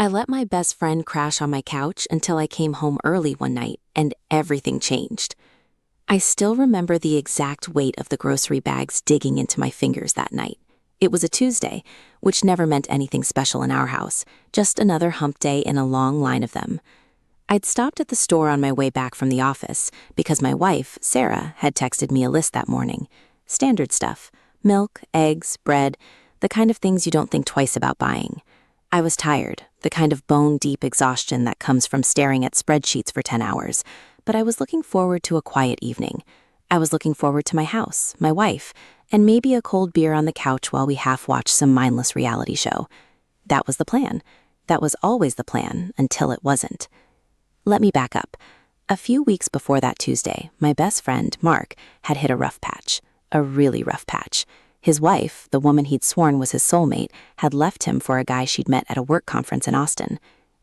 I let my best friend crash on my couch until I came home early one night, and everything changed. I still remember the exact weight of the grocery bags digging into my fingers that night. It was a Tuesday, which never meant anything special in our house, just another hump day in a long line of them. I'd stopped at the store on my way back from the office because my wife, Sarah, had texted me a list that morning. Standard stuff: milk, eggs, bread, the kind of things you don't think twice about buying. I was tired, the kind of bone-deep exhaustion that comes from staring at spreadsheets for 10 hours, but I was looking forward to a quiet evening. I was looking forward to my house, my wife, and maybe a cold beer on the couch while we half-watched some mindless reality show. That was the plan. That was always the plan, until it wasn't. Let me back up. A few weeks before that Tuesday, my best friend, Mark, had hit a rough patch. A really rough patch. His wife, the woman he'd sworn was his soulmate, had left him for a guy she'd met at a work conference in Austin.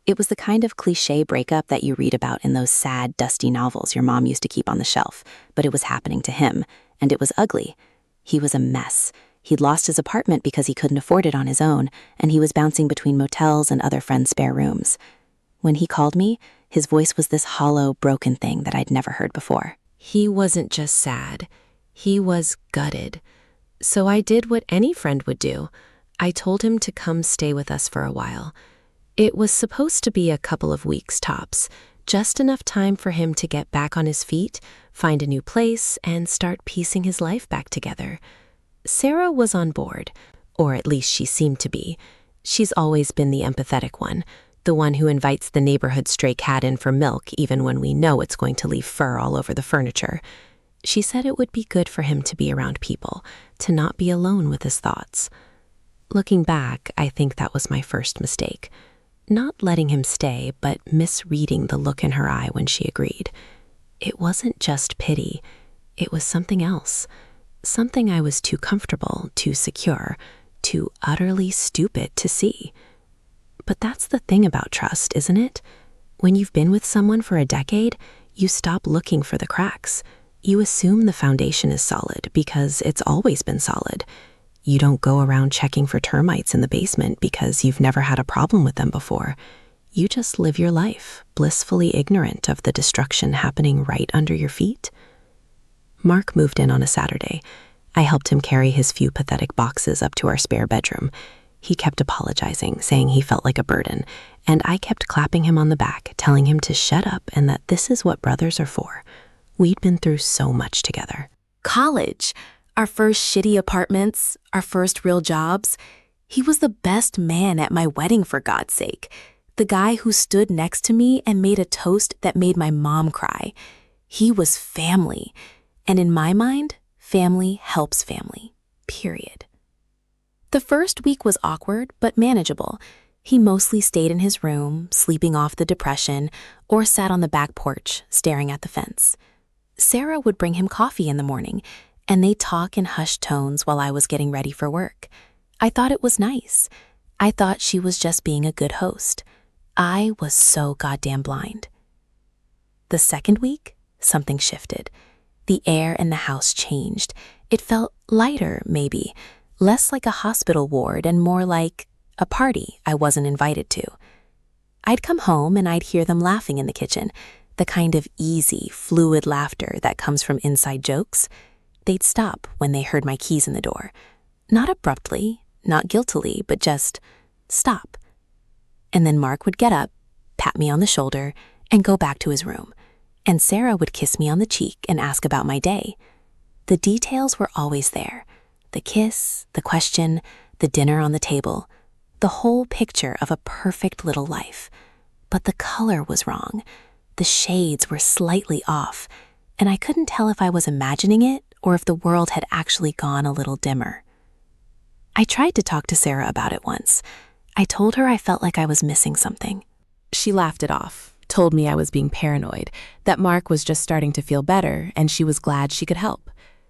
It was the kind of cliché breakup that you read about in those sad, dusty novels your mom used to keep on the shelf, but it was happening to him, and it was ugly. He was a mess. He'd lost his apartment because he couldn't afford it on his own, and he was bouncing between motels and other friends' spare rooms. When he called me, his voice was this hollow, broken thing that I'd never heard before. He wasn't just sad. He was gutted. So I did what any friend would do. I told him to come stay with us for a while. It was supposed to be a couple of weeks tops, just enough time for him to get back on his feet, find a new place, and start piecing his life back together. Sarah was on board, or at least she seemed to be. She's always been the empathetic one, the one who invites the neighborhood stray cat in for milk even when we know it's going to leave fur all over the furniture. She said it would be good for him to be around people, to not be alone with his thoughts. Looking back, I think that was my first mistake. Not letting him stay, but misreading the look in her eye when she agreed. It wasn't just pity. It was something else. Something I was too comfortable, too secure, too utterly stupid to see. But that's the thing about trust, isn't it? When you've been with someone for a decade, you stop looking for the cracks. You assume the foundation is solid because it's always been solid. You don't go around checking for termites in the basement because you've never had a problem with them before. You just live your life, blissfully ignorant of the destruction happening right under your feet. Mark moved in on a Saturday. I helped him carry his few pathetic boxes up to our spare bedroom. He kept apologizing, saying he felt like a burden, and I kept clapping him on the back, telling him to shut up and that this is what brothers are for. We'd been through so much together. College, our first shitty apartments, our first real jobs. He was the best man at my wedding, for God's sake. The guy who stood next to me and made a toast that made my mom cry. He was family. And in my mind, family helps family. Period. The first week was awkward, but manageable. He mostly stayed in his room, sleeping off the depression, or sat on the back porch, staring at the fence. Sarah would bring him coffee in the morning, and they'd talk in hushed tones while I was getting ready for work. I thought it was nice. I thought she was just being a good host. I was so goddamn blind. The second week, something shifted. The air in the house changed. It felt lighter, maybe, less like a hospital ward and more like a party I wasn't invited to. I'd come home and I'd hear them laughing in the kitchen, the kind of easy, fluid laughter that comes from inside jokes. They'd stop when they heard my keys in the door. Not abruptly, not guiltily, but just stop. And then Mark would get up, pat me on the shoulder, and go back to his room. And Sarah would kiss me on the cheek and ask about my day. The details were always there. The kiss, the question, the dinner on the table, the whole picture of a perfect little life. But the color was wrong. The shades were slightly off, and I couldn't tell if I was imagining it or if the world had actually gone a little dimmer. I tried to talk to Sarah about it once. I told her I felt like I was missing something. She laughed it off, told me I was being paranoid, that Mark was just starting to feel better, and she was glad she could help.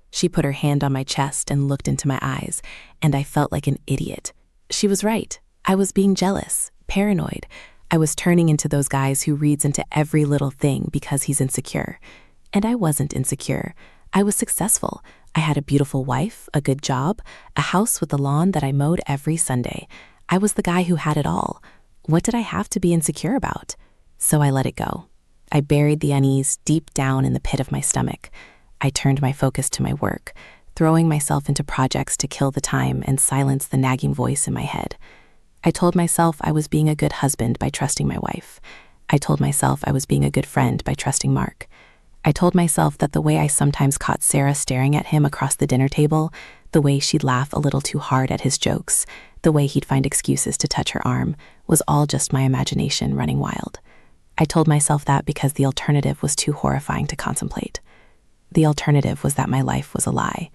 She put her hand on my chest and looked into my eyes, and I felt like an idiot. She was right. I was being jealous, paranoid. I was turning into those guys who reads into every little thing because he's insecure. And I wasn't insecure. I was successful. I had a beautiful wife, a good job, a house with a lawn that I mowed every Sunday. I was the guy who had it all. What did I have to be insecure about? So I let it go. I buried the unease deep down in the pit of my stomach. I turned my focus to my work, throwing myself into projects to kill the time and silence the nagging voice in my head. I told myself I was being a good husband by trusting my wife. I told myself I was being a good friend by trusting Mark. I told myself that the way I sometimes caught Sarah staring at him across the dinner table, the way she'd laugh a little too hard at his jokes, the way he'd find excuses to touch her arm, was all just my imagination running wild. I told myself that because the alternative was too horrifying to contemplate. The alternative was that my life was a lie,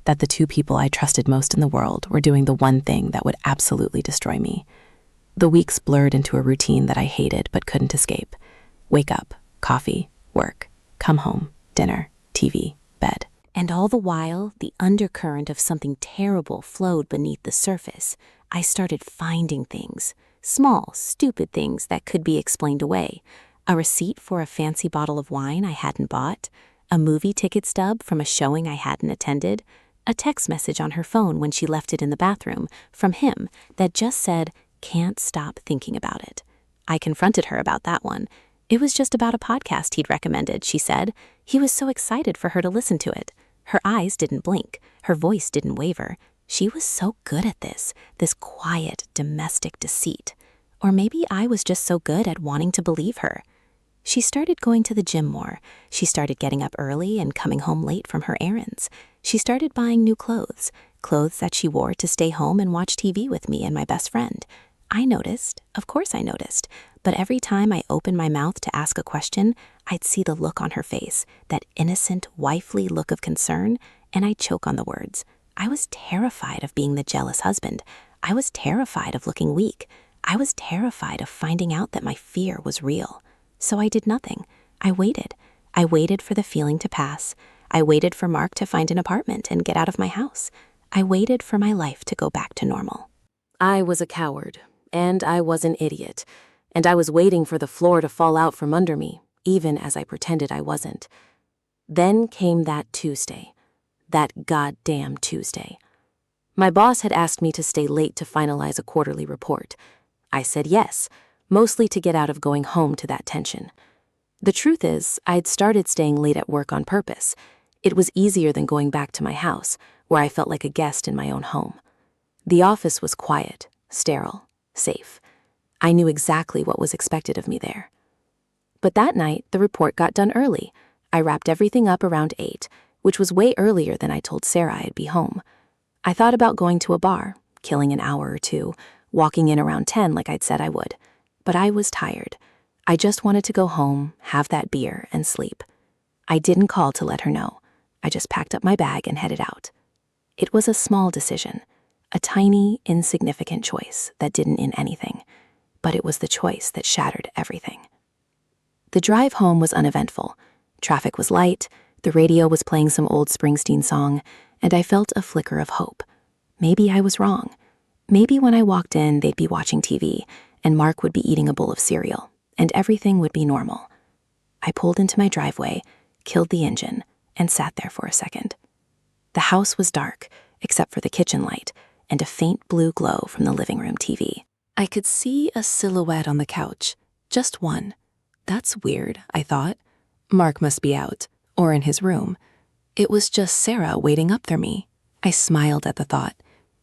that the two people I trusted most in the world were doing the one thing that would absolutely destroy me. The weeks blurred into a routine that I hated but couldn't escape. Wake up, coffee, work, come home, dinner, TV, bed. And all the while, the undercurrent of something terrible flowed beneath the surface. I started finding things, small, stupid things that could be explained away. A receipt for a fancy bottle of wine I hadn't bought, a movie ticket stub from a showing I hadn't attended, a text message on her phone when she left it in the bathroom from him that just said, "Can't stop thinking about it." I confronted her about that one. It was just about a podcast he'd recommended, she said. He was so excited for her to listen to it. Her eyes didn't blink. Her voice didn't waver. She was so good at this quiet, domestic deceit. Or maybe I was just so good at wanting to believe her. She started going to the gym more. She started getting up early and coming home late from her errands. She started buying new clothes that she wore to stay home and watch TV with me and my best friend. I noticed, of course I noticed, but every time I opened my mouth to ask a question, I'd see the look on her face, that innocent, wifely look of concern, and I'd choke on the words. I was terrified of being the jealous husband. I was terrified of looking weak. I was terrified of finding out that my fear was real. So I did nothing. I waited. I waited for the feeling to pass. I waited for Mark to find an apartment and get out of my house. I waited for my life to go back to normal. I was a coward, and I was an idiot, and I was waiting for the floor to fall out from under me, even as I pretended I wasn't. Then came that Tuesday. That goddamn Tuesday. My boss had asked me to stay late to finalize a quarterly report. I said yes, mostly to get out of going home to that tension. The truth is, I'd started staying late at work on purpose. It was easier than going back to my house, where I felt like a guest in my own home. The office was quiet, sterile, safe. I knew exactly what was expected of me there. But that night, the report got done early. I wrapped everything up around 8, which was way earlier than I told Sarah I'd be home. I thought about going to a bar, killing an hour or two, walking in around 10 like I'd said I would. But I was tired. I just wanted to go home, have that beer, and sleep. I didn't call to let her know. I just packed up my bag and headed out. It was a small decision, a tiny, insignificant choice that didn't mean anything, but it was the choice that shattered everything. The drive home was uneventful. Traffic was light, the radio was playing some old Springsteen song, and I felt a flicker of hope. Maybe I was wrong. Maybe when I walked in, they'd be watching TV, and Mark would be eating a bowl of cereal, and everything would be normal. I pulled into my driveway, killed the engine, and sat there for a second. The house was dark, except for the kitchen light, and a faint blue glow from the living room TV. I could see a silhouette on the couch, just one. That's weird, I thought. Mark must be out, or in his room. It was just Sarah waiting up for me. I smiled at the thought.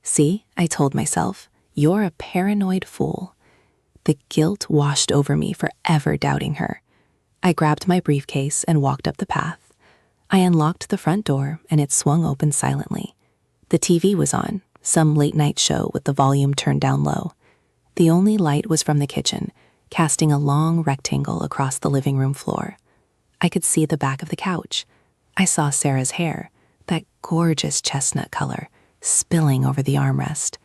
See, I told myself, you're a paranoid fool. The guilt washed over me for ever doubting her. I grabbed my briefcase and walked up the path. I unlocked the front door and it swung open silently. The TV was on, some late-night show with the volume turned down low. The only light was from the kitchen, casting a long rectangle across the living room floor. I could see the back of the couch. I saw Sarah's hair, that gorgeous chestnut color, spilling over the armrest.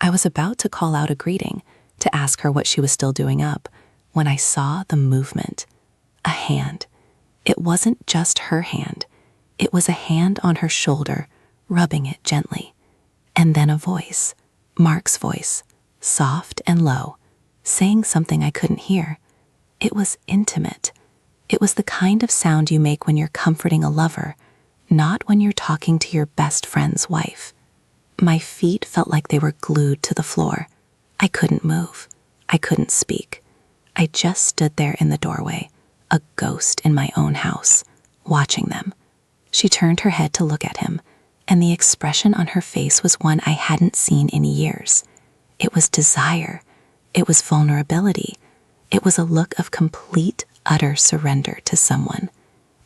I was about to call out a greeting, to ask her what she was still doing up, when I saw the movement. A hand. It wasn't just her hand. It was a hand on her shoulder, rubbing it gently. And then a voice, Mark's voice, soft and low, saying something I couldn't hear. It was intimate. It was the kind of sound you make when you're comforting a lover, not when you're talking to your best friend's wife. My feet felt like they were glued to the floor. I couldn't move. I couldn't speak. I just stood there in the doorway, a ghost in my own house, watching them. She turned her head to look at him, and the expression on her face was one I hadn't seen in years. It was desire. It was vulnerability. It was a look of complete, utter surrender to someone.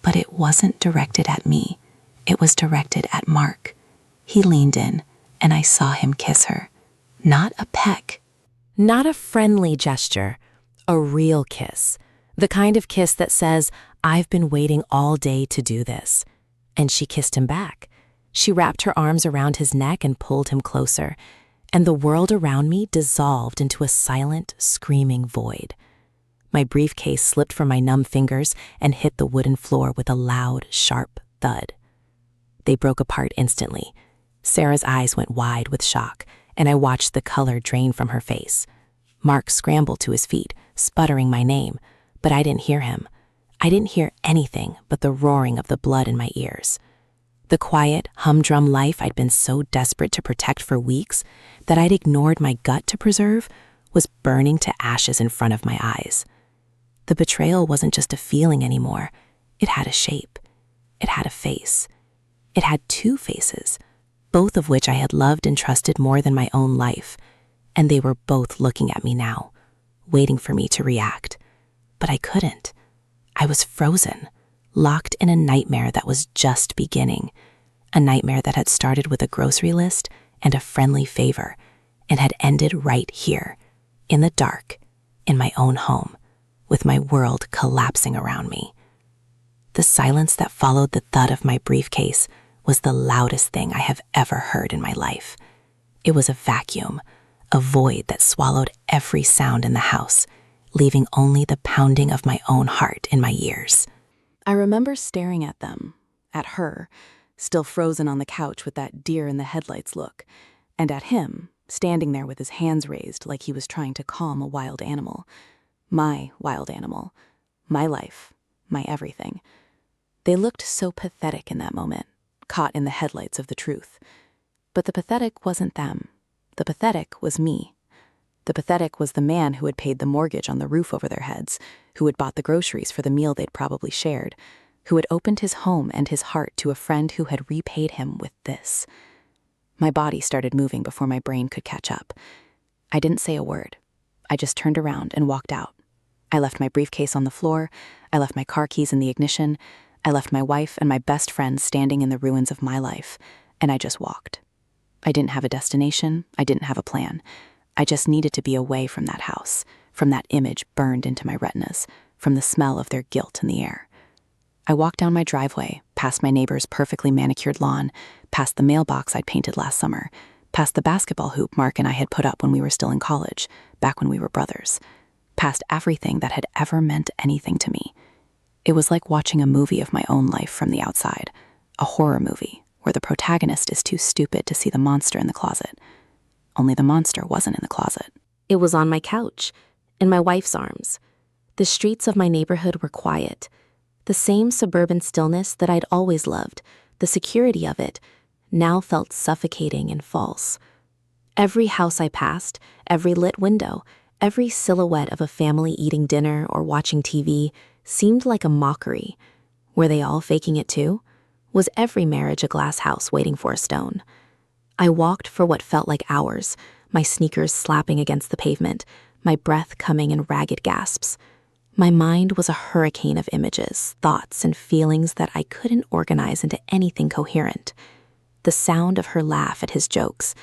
But it wasn't directed at me. It was directed at Mark. He leaned in, and I saw him kiss her. Not a peck. Not a friendly gesture, a real kiss. The kind of kiss that says, "I've been waiting all day to do this." And she kissed him back. She wrapped her arms around his neck and pulled him closer, and the world around me dissolved into a silent, screaming void. My briefcase slipped from my numb fingers and hit the wooden floor with a loud, sharp thud. They broke apart instantly. Sarah's eyes went wide with shock, and I watched the color drain from her face. Mark scrambled to his feet, sputtering my name, but I didn't hear him. I didn't hear anything but the roaring of the blood in my ears. The quiet, humdrum life I'd been so desperate to protect for weeks that I'd ignored my gut to preserve was burning to ashes in front of my eyes. The betrayal wasn't just a feeling anymore. It had a shape. It had a face. It had two faces, both of which I had loved and trusted more than my own life, and they were both looking at me now, waiting for me to react. But I couldn't. I was frozen, locked in a nightmare that was just beginning, a nightmare that had started with a grocery list and a friendly favor, and had ended right here, in the dark, in my own home, with my world collapsing around me. The silence that followed the thud of my briefcase was the loudest thing I have ever heard in my life. It was a vacuum, a void that swallowed every sound in the house, leaving only the pounding of my own heart in my ears. I remember staring at them, at her, still frozen on the couch with that deer in the headlights look, and at him, standing there with his hands raised like he was trying to calm a wild animal. My wild animal. My life. My everything. They looked so pathetic in that moment, caught in the headlights of the truth. But the pathetic wasn't them. The pathetic was me. The pathetic was the man who had paid the mortgage on the roof over their heads, who had bought the groceries for the meal they'd probably shared, who had opened his home and his heart to a friend who had repaid him with this. My body started moving before my brain could catch up. I didn't say a word. I just turned around and walked out. I left my briefcase on the floor. I left my car keys in the ignition. I left my wife and my best friend standing in the ruins of my life, and I just walked. I didn't have a destination. I didn't have a plan. I just needed to be away from that house, from that image burned into my retinas, from the smell of their guilt in the air. I walked down my driveway, past my neighbor's perfectly manicured lawn, past the mailbox I'd painted last summer, past the basketball hoop Mark and I had put up when we were still in college, back when we were brothers, past everything that had ever meant anything to me. It was like watching a movie of my own life from the outside, a horror movie where the protagonist is too stupid to see the monster in the closet. Only the monster wasn't in the closet. It was on my couch, in my wife's arms. The streets of my neighborhood were quiet. The same suburban stillness that I'd always loved, the security of it, now felt suffocating and false. Every house I passed, every lit window, every silhouette of a family eating dinner or watching TV seemed like a mockery. Were they all faking it too? Was every marriage a glass house waiting for a stone? I walked for what felt like hours, my sneakers slapping against the pavement, my breath coming in ragged gasps. My mind was a hurricane of images, thoughts, and feelings that I couldn't organize into anything coherent. The sound of her laugh at his jokes,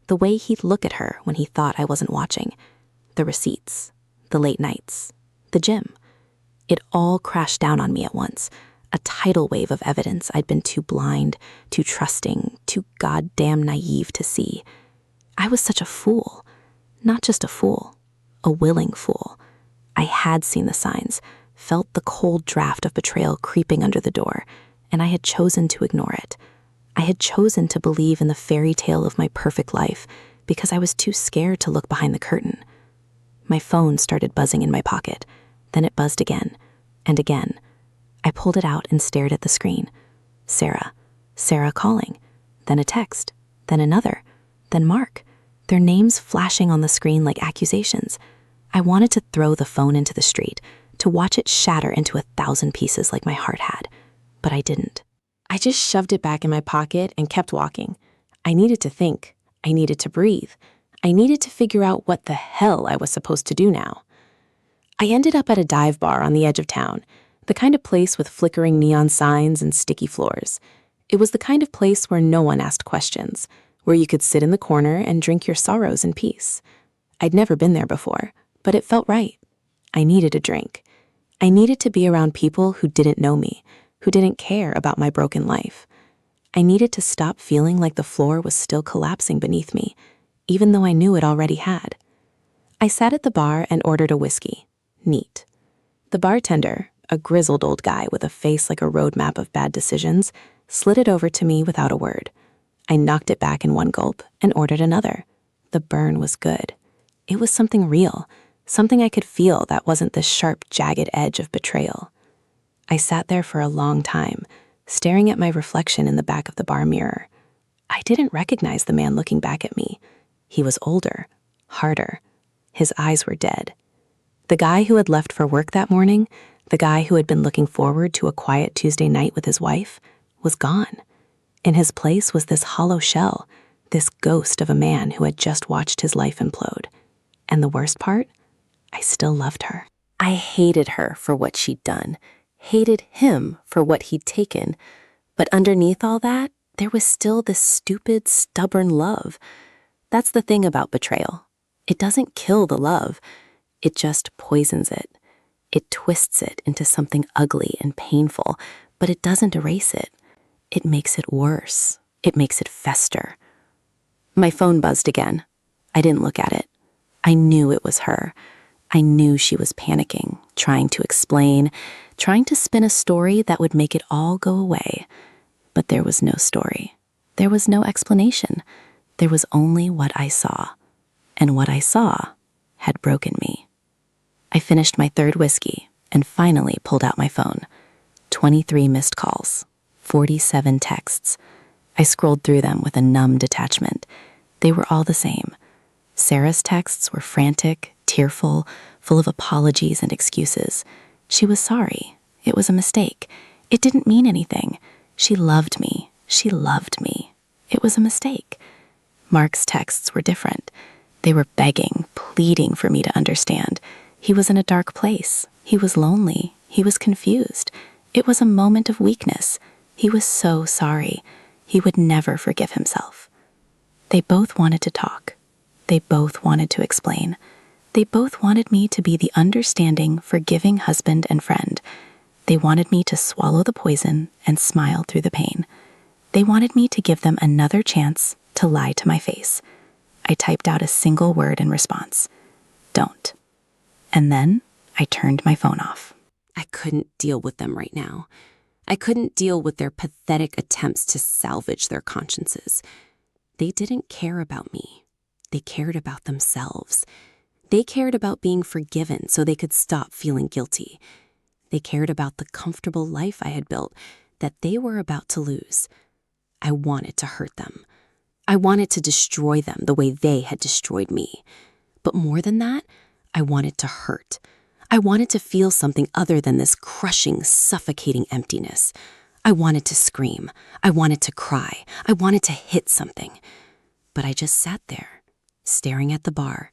the way he'd look at her when he thought I wasn't watching, the receipts, the late nights, the gym. It all crashed down on me at once. A tidal wave of evidence I'd been too blind, too trusting, too goddamn naive to see. I was such a fool. Not just a fool, a willing fool. I had seen the signs, felt the cold draft of betrayal creeping under the door, and I had chosen to ignore it. I had chosen to believe in the fairy tale of my perfect life because I was too scared to look behind the curtain. My phone started buzzing in my pocket. Then it buzzed again, and again. I pulled it out and stared at the screen. Sarah calling, then a text, then another, then Mark, their names flashing on the screen like accusations. I wanted to throw the phone into the street, to watch it shatter into 1,000 pieces like my heart had, but I didn't. I just shoved it back in my pocket and kept walking. I needed to think. I needed to breathe. I needed to figure out what the hell I was supposed to do now. I ended up at a dive bar on the edge of town, the kind of place with flickering neon signs and sticky floors. It was the kind of place where no one asked questions, where you could sit in the corner and drink your sorrows in peace. I'd never been there before, but it felt right. I needed a drink. I needed to be around people who didn't know me, who didn't care about my broken life. I needed to stop feeling like the floor was still collapsing beneath me, even though I knew it already had. I sat at the bar and ordered a whiskey. Neat. The bartender, a grizzled old guy with a face like a roadmap of bad decisions, slid it over to me without a word. I knocked it back in one gulp and ordered another. The burn was good. It was something real, something I could feel that wasn't the sharp, jagged edge of betrayal. I sat there for a long time, staring at my reflection in the back of the bar mirror. I didn't recognize the man looking back at me. He was older, harder. His eyes were dead. The guy who had left for work that morning, the guy who had been looking forward to a quiet Tuesday night with his wife, was gone. In his place was this hollow shell, this ghost of a man who had just watched his life implode. And the worst part? I still loved her. I hated her for what she'd done, hated him for what he'd taken. But underneath all that, there was still this stupid, stubborn love. That's the thing about betrayal. It doesn't kill the love. It just poisons it. It twists it into something ugly and painful, but it doesn't erase it. It makes it worse. It makes it fester. My phone buzzed again. I didn't look at it. I knew it was her. I knew she was panicking, trying to explain, trying to spin a story that would make it all go away. But there was no story. There was no explanation. There was only what I saw. And what I saw had broken me. I finished my third whiskey and finally pulled out my phone. 23 missed calls, 47 texts. I scrolled through them with a numb detachment. They were all the same. Sarah's texts were frantic, tearful, full of apologies and excuses. She was sorry. It was a mistake. It didn't mean anything. She loved me. She loved me. It was a mistake. Mark's texts were different. They were begging, pleading for me to understand. He was in a dark place. He was lonely. He was confused. It was a moment of weakness. He was so sorry. He would never forgive himself. They both wanted to talk. They both wanted to explain. They both wanted me to be the understanding, forgiving husband and friend. They wanted me to swallow the poison and smile through the pain. They wanted me to give them another chance to lie to my face. I typed out a single word in response. Don't. And then I turned my phone off. I couldn't deal with them right now. I couldn't deal with their pathetic attempts to salvage their consciences. They didn't care about me. They cared about themselves. They cared about being forgiven so they could stop feeling guilty. They cared about the comfortable life I had built that they were about to lose. I wanted to hurt them. I wanted to destroy them the way they had destroyed me. But more than that, I wanted to hurt. I wanted to feel something other than this crushing, suffocating emptiness. I wanted to scream. I wanted to cry. I wanted to hit something. But I just sat there, staring at the bar,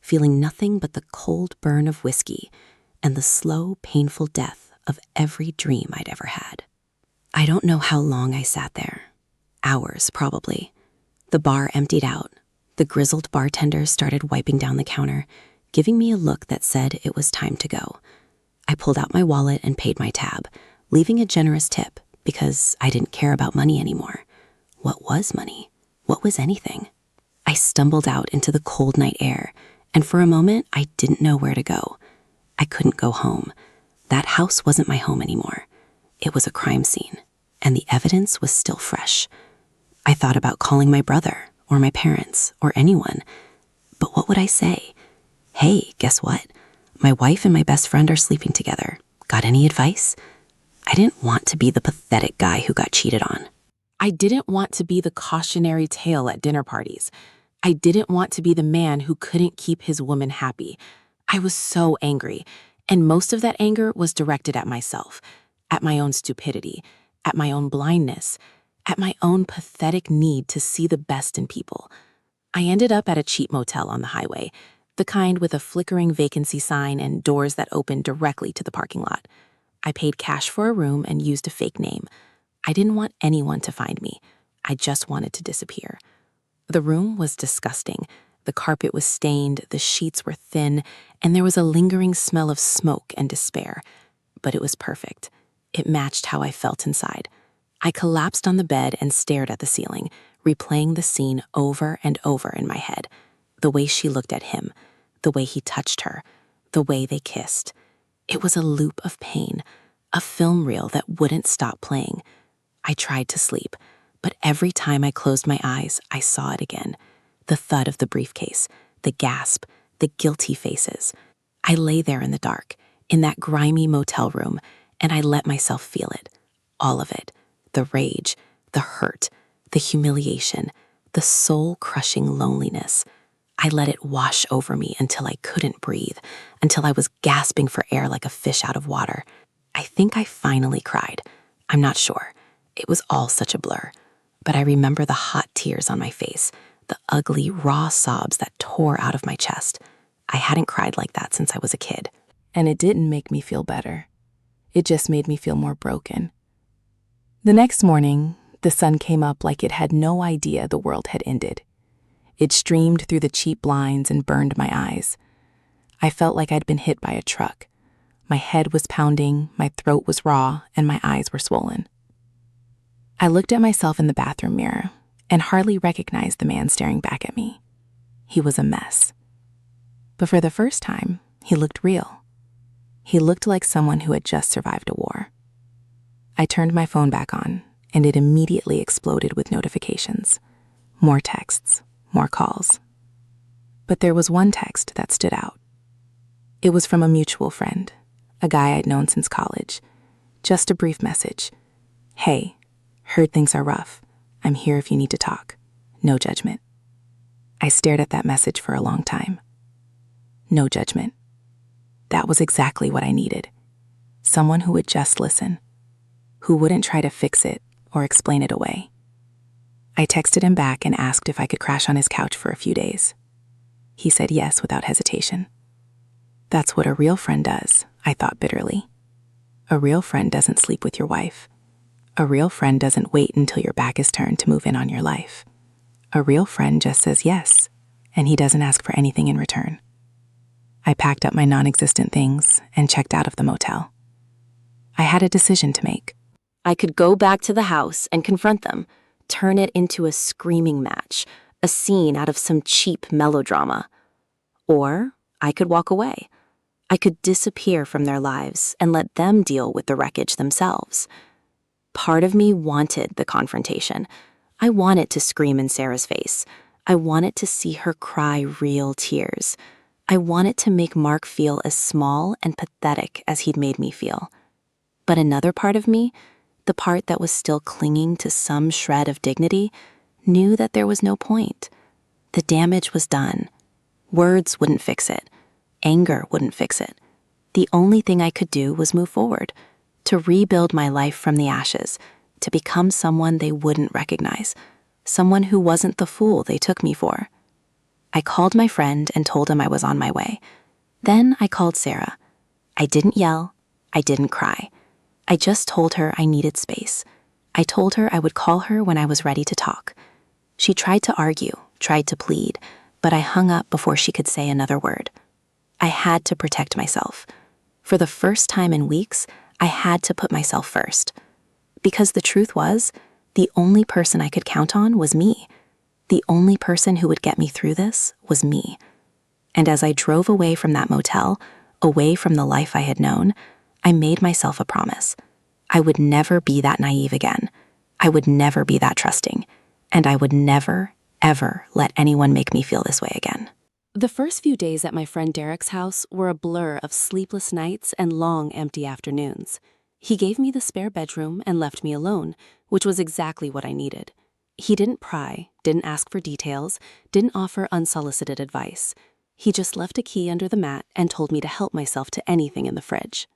feeling nothing but the cold burn of whiskey and the slow, painful death of every dream I'd ever had. I don't know how long I sat there. Hours, probably. The bar emptied out. The grizzled bartender started wiping down the counter, giving me a look that said it was time to go. I pulled out my wallet and paid my tab, leaving a generous tip because I didn't care about money anymore. What was money? What was anything? I stumbled out into the cold night air, and for a moment, I didn't know where to go. I couldn't go home. That house wasn't my home anymore. It was a crime scene, and the evidence was still fresh. I thought about calling my brother, or my parents, or anyone. But what would I say? Hey, guess what? My wife and my best friend are sleeping together. Got any advice? I didn't want to be the pathetic guy who got cheated on. I didn't want to be the cautionary tale at dinner parties. I didn't want to be the man who couldn't keep his woman happy. I was so angry, and most of that anger was directed at myself, at my own stupidity, at my own blindness, at my own pathetic need to see the best in people. I ended up at a cheap motel on the highway, the kind with a flickering vacancy sign and doors that opened directly to the parking lot. I paid cash for a room and used a fake name. I didn't want anyone to find me. I just wanted to disappear. The room was disgusting. The carpet was stained, the sheets were thin, and there was a lingering smell of smoke and despair. But it was perfect. It matched how I felt inside. I collapsed on the bed and stared at the ceiling, replaying the scene over and over in my head. The way she looked at him, the way he touched her, the way they kissed. It was a loop of pain, a film reel that wouldn't stop playing. I tried to sleep, but every time I closed my eyes, I saw it again. The thud of the briefcase, the gasp, the guilty faces. I lay there in the dark, in that grimy motel room, and I let myself feel it. All of it. The rage, the hurt, the humiliation, the soul-crushing loneliness. I let it wash over me until I couldn't breathe, until I was gasping for air like a fish out of water. I think I finally cried. I'm not sure. It was all such a blur. But I remember the hot tears on my face, the ugly, raw sobs that tore out of my chest. I hadn't cried like that since I was a kid. And it didn't make me feel better. It just made me feel more broken. The next morning, the sun came up like it had no idea the world had ended. It streamed through the cheap blinds and burned my eyes. I felt like I'd been hit by a truck. My head was pounding, my throat was raw, and my eyes were swollen. I looked at myself in the bathroom mirror and hardly recognized the man staring back at me. He was a mess. But for the first time, he looked real. He looked like someone who had just survived a war. I turned my phone back on, and it immediately exploded with notifications. More texts, more calls. But there was one text that stood out. It was from a mutual friend, a guy I'd known since college. Just a brief message. Hey, heard things are rough. I'm here if you need to talk. No judgment. I stared at that message for a long time. No judgment. That was exactly what I needed. Someone who would just listen, who wouldn't try to fix it or explain it away. I texted him back and asked if I could crash on his couch for a few days. He said yes without hesitation. That's what a real friend does, I thought bitterly. A real friend doesn't sleep with your wife. A real friend doesn't wait until your back is turned to move in on your life. A real friend just says yes, and he doesn't ask for anything in return. I packed up my non-existent things and checked out of the motel. I had a decision to make. I could go back to the house and confront them, turn it into a screaming match, a scene out of some cheap melodrama. Or I could walk away. I could disappear from their lives and let them deal with the wreckage themselves. Part of me wanted the confrontation. I wanted to scream in Sarah's face. I wanted to see her cry real tears. I wanted to make Mark feel as small and pathetic as he'd made me feel. But another part of me, the part that was still clinging to some shred of dignity, knew that there was no point. The damage was done. Words wouldn't fix it. Anger wouldn't fix it. The only thing I could do was move forward, to rebuild my life from the ashes, to become someone they wouldn't recognize, someone who wasn't the fool they took me for. I called my friend and told him I was on my way. Then I called Sarah. I didn't yell. I didn't cry. I just told her I needed space. I told her I would call her when I was ready to talk. She tried to argue, tried to plead, but I hung up before she could say another word. I had to protect myself. For the first time in weeks, I had to put myself first. Because the truth was, the only person I could count on was me. The only person who would get me through this was me. And as I drove away from that motel, away from the life I had known, I made myself a promise. I would never be that naive again. I would never be that trusting. And I would never, ever let anyone make me feel this way again. The first few days at my friend Derek's house were a blur of sleepless nights and long, empty afternoons. He gave me the spare bedroom and left me alone, which was exactly what I needed. He didn't pry, didn't ask for details, didn't offer unsolicited advice. He just left a key under the mat and told me to help myself to anything in the fridge.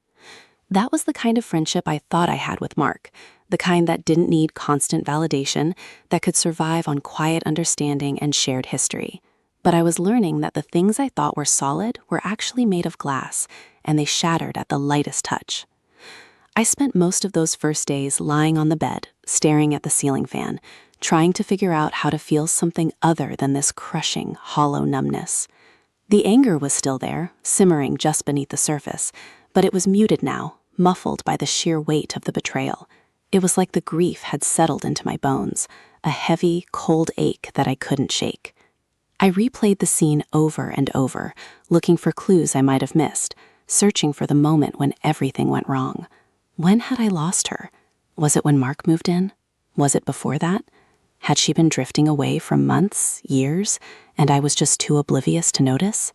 That was the kind of friendship I thought I had with Mark, the kind that didn't need constant validation, that could survive on quiet understanding and shared history. But I was learning that the things I thought were solid were actually made of glass, and they shattered at the lightest touch. I spent most of those first days lying on the bed, staring at the ceiling fan, trying to figure out how to feel something other than this crushing, hollow numbness. The anger was still there, simmering just beneath the surface, but it was muted now, muffled by the sheer weight of the betrayal. It was like the grief had settled into my bones, a heavy, cold ache that I couldn't shake. I replayed the scene over and over, looking for clues I might have missed, searching for the moment when everything went wrong. When had I lost her? Was it when Mark moved in? Was it before that? Had she been drifting away for months, years, and I was just too oblivious to notice?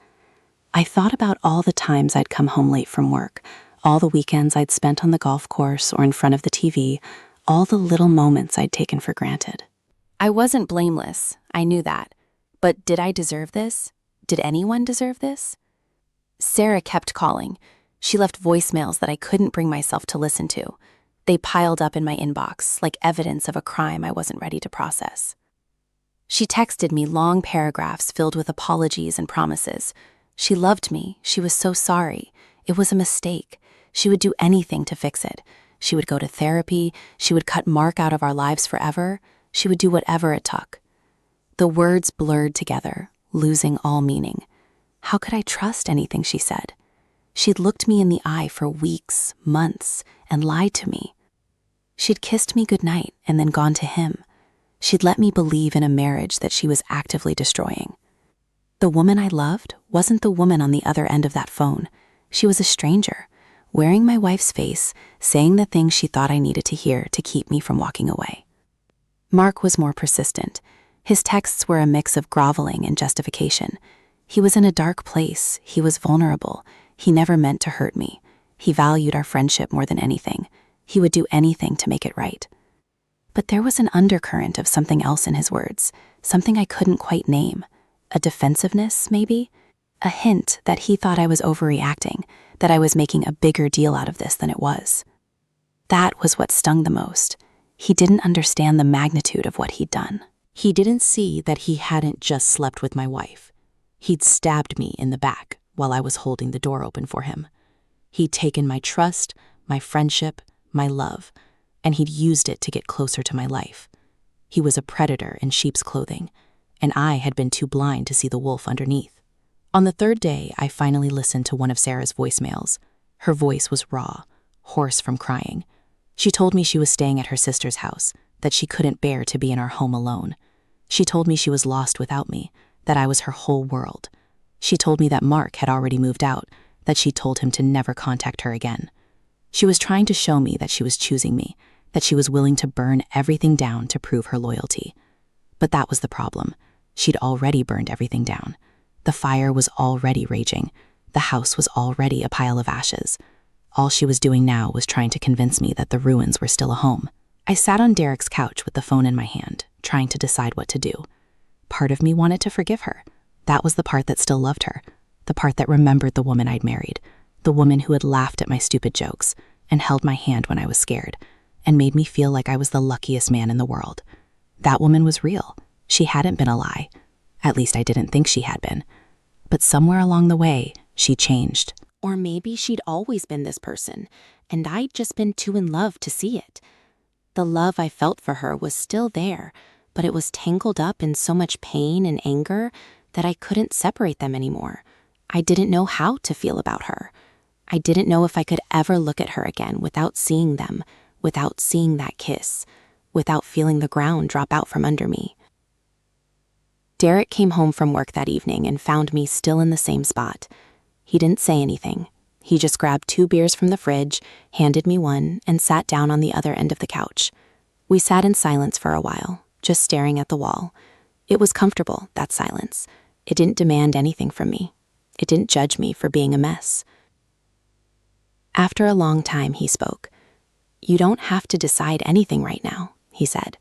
I thought about all the times I'd come home late from work, all the weekends I'd spent on the golf course or in front of the TV, all the little moments I'd taken for granted. I wasn't blameless, I knew that. But did I deserve this? Did anyone deserve this? Sarah kept calling. She left voicemails that I couldn't bring myself to listen to. They piled up in my inbox, like evidence of a crime I wasn't ready to process. She texted me long paragraphs filled with apologies and promises. She loved me. She was so sorry. It was a mistake. She would do anything to fix it. She would go to therapy. She would cut Mark out of our lives forever. She would do whatever it took. The words blurred together, losing all meaning. How could I trust anything she said? She'd looked me in the eye for weeks, months, and lied to me. She'd kissed me goodnight and then gone to him. She'd let me believe in a marriage that she was actively destroying. The woman I loved wasn't the woman on the other end of that phone. She was a stranger, wearing my wife's face, saying the things she thought I needed to hear to keep me from walking away. Mark was more persistent. His texts were a mix of groveling and justification. He was in a dark place. He was vulnerable. He never meant to hurt me. He valued our friendship more than anything. He would do anything to make it right. But there was an undercurrent of something else in his words, something I couldn't quite name. A defensiveness, maybe? A hint that he thought I was overreacting, that I was making a bigger deal out of this than it was. That was what stung the most. He didn't understand the magnitude of what he'd done. He didn't see that he hadn't just slept with my wife. He'd stabbed me in the back while I was holding the door open for him. He'd taken my trust, my friendship, my love, and he'd used it to get closer to my life. He was a predator in sheep's clothing, and I had been too blind to see the wolf underneath. On the third day, I finally listened to one of Sarah's voicemails. Her voice was raw, hoarse from crying. She told me she was staying at her sister's house, that she couldn't bear to be in our home alone. She told me she was lost without me, that I was her whole world. She told me that Mark had already moved out, that she'd told him to never contact her again. She was trying to show me that she was choosing me, that she was willing to burn everything down to prove her loyalty. But that was the problem. She'd already burned everything down. The fire was already raging. The house was already a pile of ashes. All she was doing now was trying to convince me that the ruins were still a home. I sat on Derek's couch with the phone in my hand, trying to decide what to do. Part of me wanted to forgive her. That was the part that still loved her, the part that remembered the woman I'd married, the woman who had laughed at my stupid jokes and held my hand when I was scared, and made me feel like I was the luckiest man in the world. That woman was real. She hadn't been a lie. At least I didn't think she had been. But somewhere along the way, she changed. Or maybe she'd always been this person, and I'd just been too in love to see it. The love I felt for her was still there, but it was tangled up in so much pain and anger that I couldn't separate them anymore. I didn't know how to feel about her. I didn't know if I could ever look at her again without seeing them, without seeing that kiss, without feeling the ground drop out from under me. Derek came home from work that evening and found me still in the same spot. He didn't say anything. He just grabbed 2 beers from the fridge, handed me one, and sat down on the other end of the couch. We sat in silence for a while, just staring at the wall. It was comfortable, that silence. It didn't demand anything from me. It didn't judge me for being a mess. After a long time, he spoke. "You don't have to decide anything right now," he said.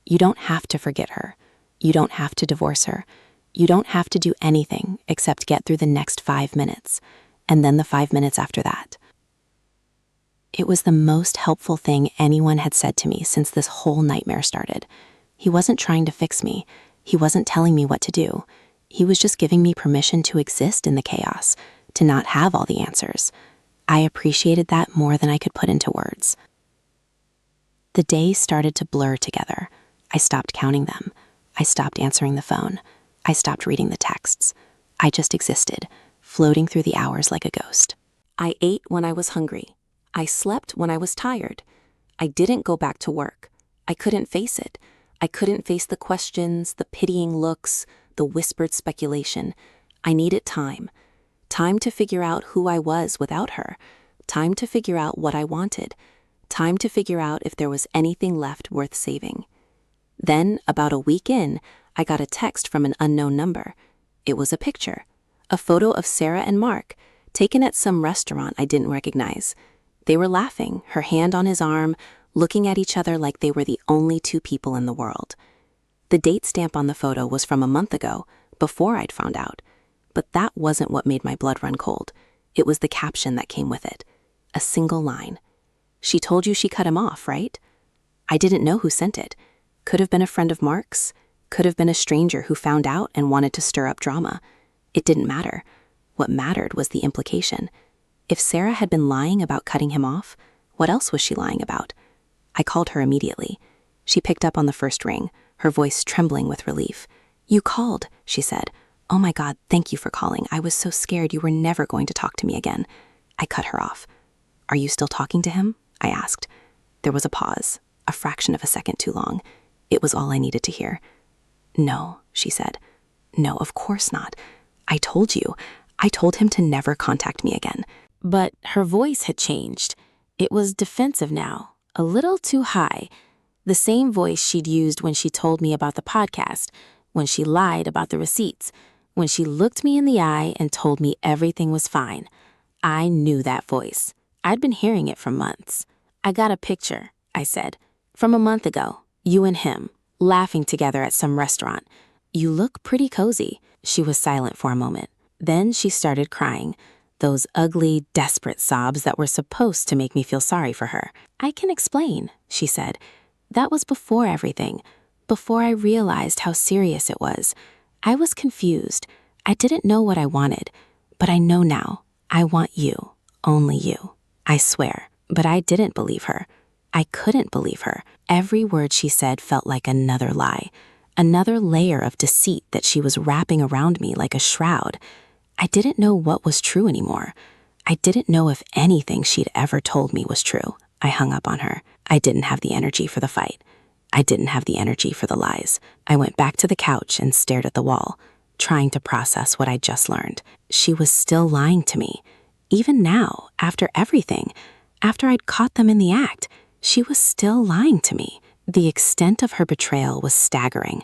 "You don't have to forget her. You don't have to divorce her. You don't have to do anything except get through the next 5 minutes, and then the 5 minutes after that. It was the most helpful thing anyone had said to me since this whole nightmare started. He wasn't trying to fix me. He wasn't telling me what to do. He was just giving me permission to exist in the chaos, to not have all the answers. I appreciated that more than I could put into words. The days started to blur together. I stopped counting them. I stopped answering the phone. I stopped reading the texts. I just existed, floating through the hours like a ghost. I ate when I was hungry. I slept when I was tired. I didn't go back to work. I couldn't face it. I couldn't face the questions, the pitying looks, the whispered speculation. I needed time. Time to figure out who I was without her. Time to figure out what I wanted. Time to figure out if there was anything left worth saving. Then, about a week in, I got a text from an unknown number. It was a picture, a photo of Sarah and Mark, taken at some restaurant I didn't recognize. They were laughing, her hand on his arm, looking at each other like they were the only two people in the world. The date stamp on the photo was from a month ago, before I'd found out. But that wasn't what made my blood run cold. It was the caption that came with it. A single line. "She told you she cut him off, right?" I didn't know who sent it. Could have been a friend of Mark's. Could have been a stranger who found out and wanted to stir up drama. It didn't matter. What mattered was the implication. If Sarah had been lying about cutting him off, what else was she lying about? I called her immediately. She picked up on the first ring, her voice trembling with relief. "You called," she said. "Oh my God, thank you for calling. I was so scared you were never going to talk to me again." I cut her off. "Are you still talking to him?" I asked. There was a pause, a fraction of a second too long. It was all I needed to hear. "No," she said. "No, of course not. I told you. I told him to never contact me again." But her voice had changed. It was defensive now, a little too high. The same voice she'd used when she told me about the podcast, when she lied about the receipts, when she looked me in the eye and told me everything was fine. I knew that voice. I'd been hearing it for months. "I got a picture," I said, "from a month ago, you and him, laughing together at some restaurant. You look pretty cozy." She was silent for a moment. Then she started crying, those ugly, desperate sobs that were supposed to make me feel sorry for her. "I can explain," she said. "That was before everything, before I realized how serious it was. I was confused. I didn't know what I wanted, but I know now. I want you, only you. I swear." But I didn't believe her. I couldn't believe her. Every word she said felt like another lie, another layer of deceit that she was wrapping around me like a shroud. I didn't know what was true anymore. I didn't know if anything she'd ever told me was true. I hung up on her. I didn't have the energy for the fight. I didn't have the energy for the lies. I went back to the couch and stared at the wall, trying to process what I'd just learned. She was still lying to me. Even now, after everything, after I'd caught them in the act, she was still lying to me. The extent of her betrayal was staggering.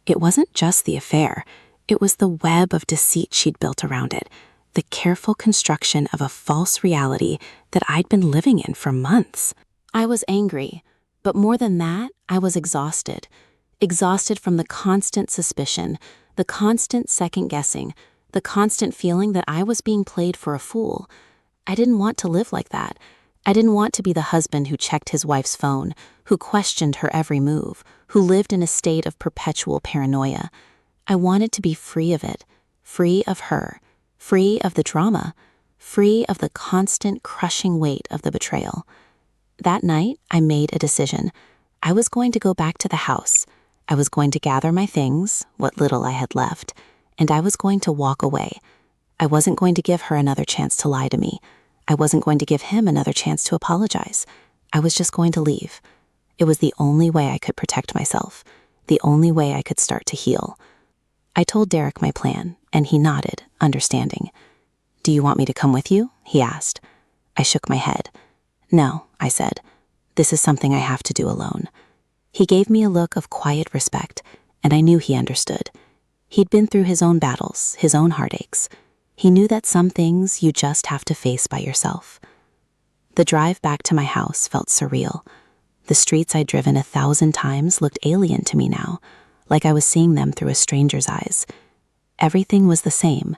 It wasn't just the affair. It was the web of deceit she'd built around it, the careful construction of a false reality that I'd been living in for months. I was angry, but more than that, I was exhausted. Exhausted from the constant suspicion, the constant second-guessing, the constant feeling that I was being played for a fool. I didn't want to live like that. I didn't want to be the husband who checked his wife's phone, who questioned her every move, who lived in a state of perpetual paranoia. I wanted to be free of it, free of her, free of the drama, free of the constant crushing weight of the betrayal. That night, I made a decision. I was going to go back to the house. I was going to gather my things, what little I had left, and I was going to walk away. I wasn't going to give her another chance to lie to me. I wasn't going to give him another chance to apologize. I was just going to leave. It was the only way I could protect myself, the only way I could start to heal. I told Derek my plan, and he nodded, understanding. "Do you want me to come with you?" he asked. I shook my head. "No," I said. "This is something I have to do alone." He gave me a look of quiet respect, and I knew he understood. He'd been through his own battles, his own heartaches. He knew that some things you just have to face by yourself. The drive back to my house felt surreal. The streets I'd driven 1,000 times looked alien to me now, like I was seeing them through a stranger's eyes. Everything was the same,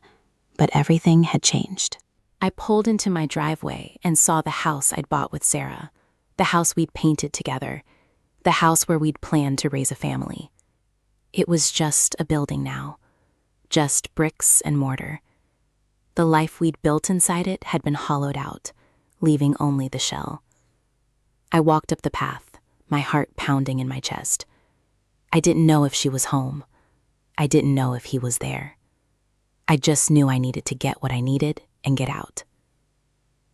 but everything had changed. I pulled into my driveway and saw the house I'd bought with Sarah, the house we'd painted together, the house where we'd planned to raise a family. It was just a building now, just bricks and mortar. The life we'd built inside it had been hollowed out, leaving only the shell. I walked up the path, my heart pounding in my chest. I didn't know if she was home. I didn't know if he was there. I just knew I needed to get what I needed and get out.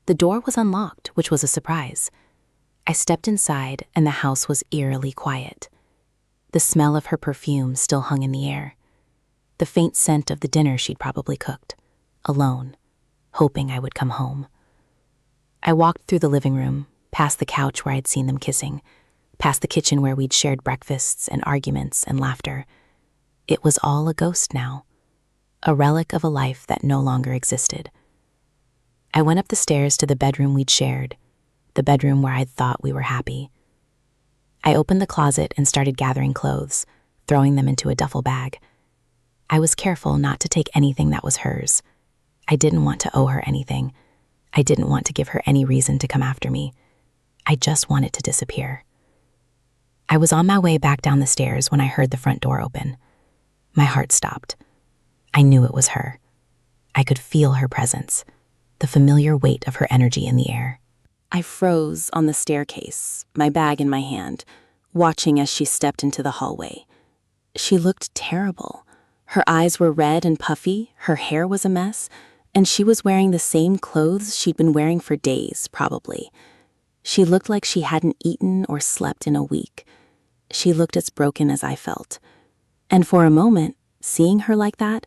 The door was unlocked, which was a surprise. I stepped inside and the house was eerily quiet. The smell of her perfume still hung in the air. The faint scent of the dinner she'd probably cooked, alone, hoping I would come home. I walked through the living room, past the couch where I'd seen them kissing, past the kitchen where we'd shared breakfasts and arguments and laughter. It was all a ghost now, a relic of a life that no longer existed. I went up the stairs to the bedroom we'd shared, the bedroom where I'd thought we were happy. I opened the closet and started gathering clothes, throwing them into a duffel bag. I was careful not to take anything that was hers. I didn't want to owe her anything. I didn't want to give her any reason to come after me. I just wanted to disappear. I was on my way back down the stairs when I heard the front door open. My heart stopped. I knew it was her. I could feel her presence, the familiar weight of her energy in the air. I froze on the staircase, my bag in my hand, watching as she stepped into the hallway. She looked terrible. Her eyes were red and puffy, her hair was a mess, and she was wearing the same clothes she'd been wearing for days, probably. She looked like she hadn't eaten or slept in a week. She looked as broken as I felt. And for a moment, seeing her like that,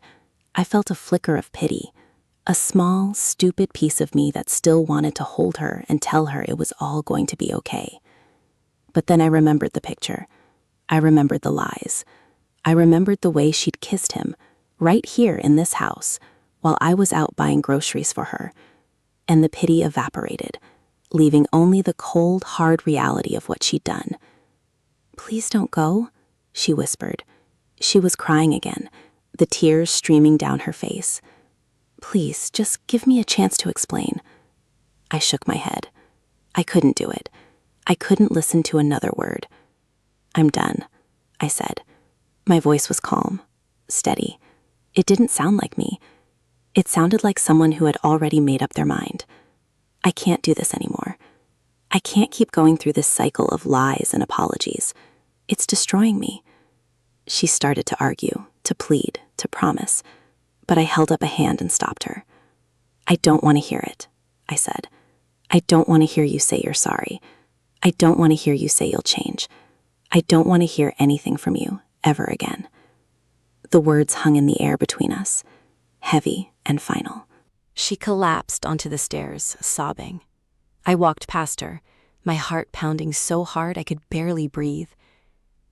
I felt a flicker of pity, a small, stupid piece of me that still wanted to hold her and tell her it was all going to be okay. But then I remembered the picture. I remembered the lies. I remembered the way she'd kissed him, right here in this house, while I was out buying groceries for her. And the pity evaporated, leaving only the cold, hard reality of what she'd done. "Please don't go," she whispered. She was crying again, the tears streaming down her face. "Please, just give me a chance to explain." I shook my head. I couldn't do it. I couldn't listen to another word. "I'm done," I said. My voice was calm, steady. It didn't sound like me. It sounded like someone who had already made up their mind. "I can't do this anymore. I can't keep going through this cycle of lies and apologies. It's destroying me." She started to argue, to plead, to promise, but I held up a hand and stopped her. "I don't want to hear it," I said. "I don't want to hear you say you're sorry. I don't want to hear you say you'll change. I don't want to hear anything from you, ever again." The words hung in the air between us, heavy and final. She collapsed onto the stairs, sobbing. I walked past her, my heart pounding so hard I could barely breathe.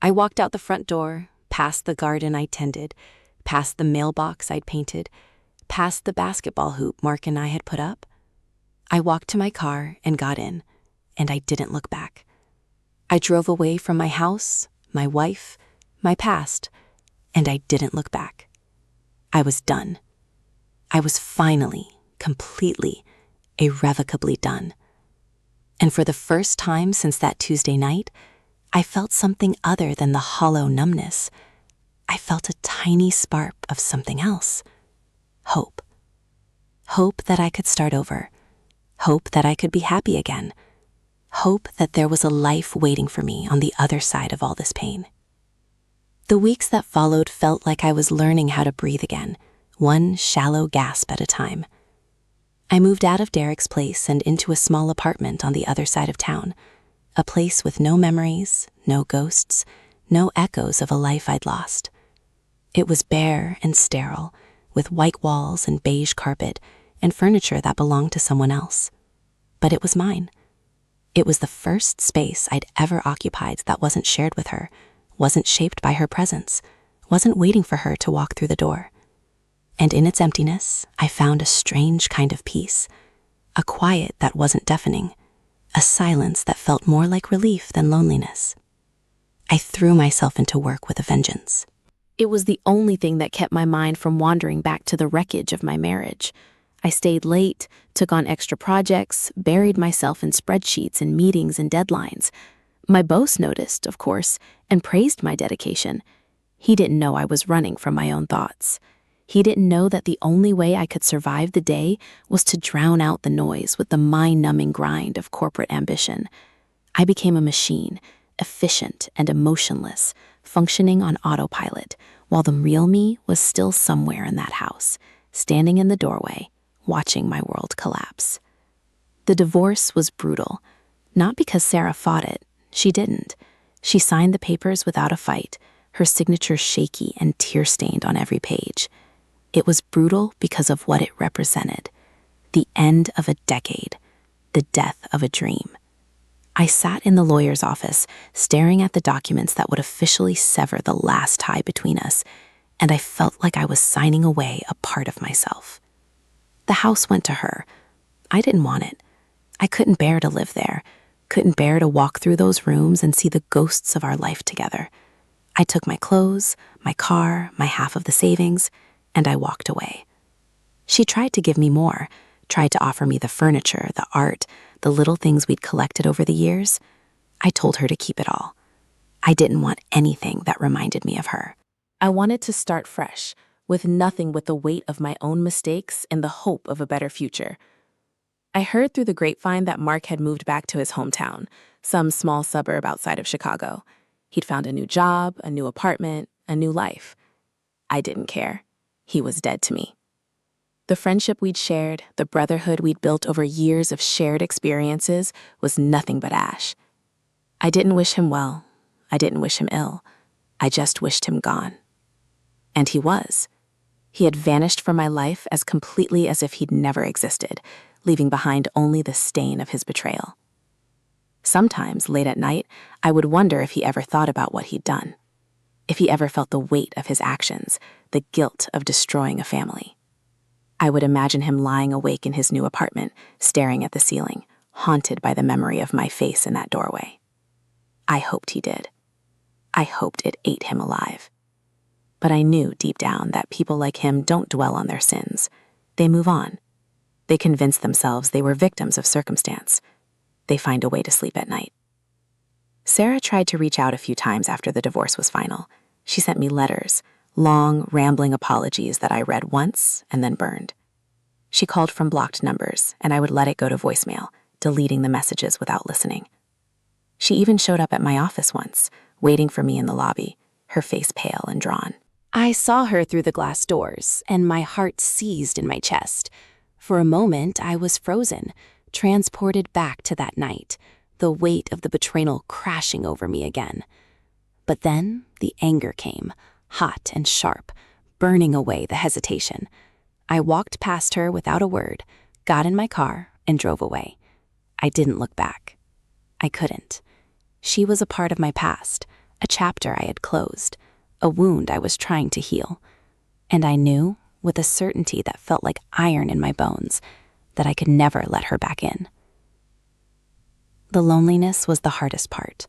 I walked out the front door, past the garden I tended, past the mailbox I'd painted, past the basketball hoop Mark and I had put up. I walked to my car and got in, and I didn't look back. I drove away from my house, my wife, my past, and I didn't look back. I was done. I was finally, completely, irrevocably done. And for the first time since that Tuesday night, I felt something other than the hollow numbness. I felt a tiny spark of something else. Hope. Hope that I could start over. Hope that I could be happy again. Hope that there was a life waiting for me on the other side of all this pain. The weeks that followed felt like I was learning how to breathe again, one shallow gasp at a time. I moved out of Derek's place and into a small apartment on the other side of town, a place with no memories, no ghosts, no echoes of a life I'd lost. It was bare and sterile, with white walls and beige carpet and furniture that belonged to someone else. But it was mine. It was the first space I'd ever occupied that wasn't shared with her, wasn't shaped by her presence, wasn't waiting for her to walk through the door. And in its emptiness, I found a strange kind of peace, a quiet that wasn't deafening, a silence that felt more like relief than loneliness. I threw myself into work with a vengeance. It was the only thing that kept my mind from wandering back to the wreckage of my marriage. I stayed late, took on extra projects, buried myself in spreadsheets and meetings and deadlines. My boss noticed, of course, and praised my dedication. He didn't know I was running from my own thoughts. He didn't know that the only way I could survive the day was to drown out the noise with the mind-numbing grind of corporate ambition. I became a machine, efficient and emotionless, functioning on autopilot, while the real me was still somewhere in that house, standing in the doorway, watching my world collapse. The divorce was brutal, not because Sarah fought it. She didn't. She signed the papers without a fight, her signature shaky and tear-stained on every page. It was brutal because of what it represented. The end of a decade, the death of a dream. I sat in the lawyer's office, staring at the documents that would officially sever the last tie between us, and I felt like I was signing away a part of myself. The house went to her. I didn't want it. I couldn't bear to live there, couldn't bear to walk through those rooms and see the ghosts of our life together. I took my clothes, my car, my half of the savings, and I walked away. She tried to give me more, tried to offer me the furniture, the art, the little things we'd collected over the years. I told her to keep it all. I didn't want anything that reminded me of her. I wanted to start fresh, with nothing but the weight of my own mistakes and the hope of a better future. I heard through the grapevine that Mark had moved back to his hometown, some small suburb outside of Chicago. He'd found a new job, a new apartment, a new life. I didn't care. He was dead to me. The friendship we'd shared, the brotherhood we'd built over years of shared experiences, was nothing but ash. I didn't wish him well. I didn't wish him ill. I just wished him gone. And he was. He had vanished from my life as completely as if he'd never existed, leaving behind only the stain of his betrayal. Sometimes, late at night, I would wonder if he ever thought about what he'd done. If he ever felt the weight of his actions, the guilt of destroying a family. I would imagine him lying awake in his new apartment, staring at the ceiling, haunted by the memory of my face in that doorway. I hoped he did. I hoped it ate him alive. But I knew deep down that people like him don't dwell on their sins. They move on. They convince themselves they were victims of circumstance. They find a way to sleep at night. Sarah tried to reach out a few times after the divorce was final. She sent me letters, long, rambling apologies that I read once and then burned. She called from blocked numbers, and I would let it go to voicemail, deleting the messages without listening. She even showed up at my office once, waiting for me in the lobby, her face pale and drawn. I saw her through the glass doors, and my heart seized in my chest. For a moment, I was frozen, transported back to that night, the weight of the betrayal crashing over me again. But then the anger came, hot and sharp, burning away the hesitation. I walked past her without a word, got in my car, and drove away. I didn't look back. I couldn't. She was a part of my past, a chapter I had closed, a wound I was trying to heal. And I knew, with a certainty that felt like iron in my bones, that I could never let her back in. The loneliness was the hardest part.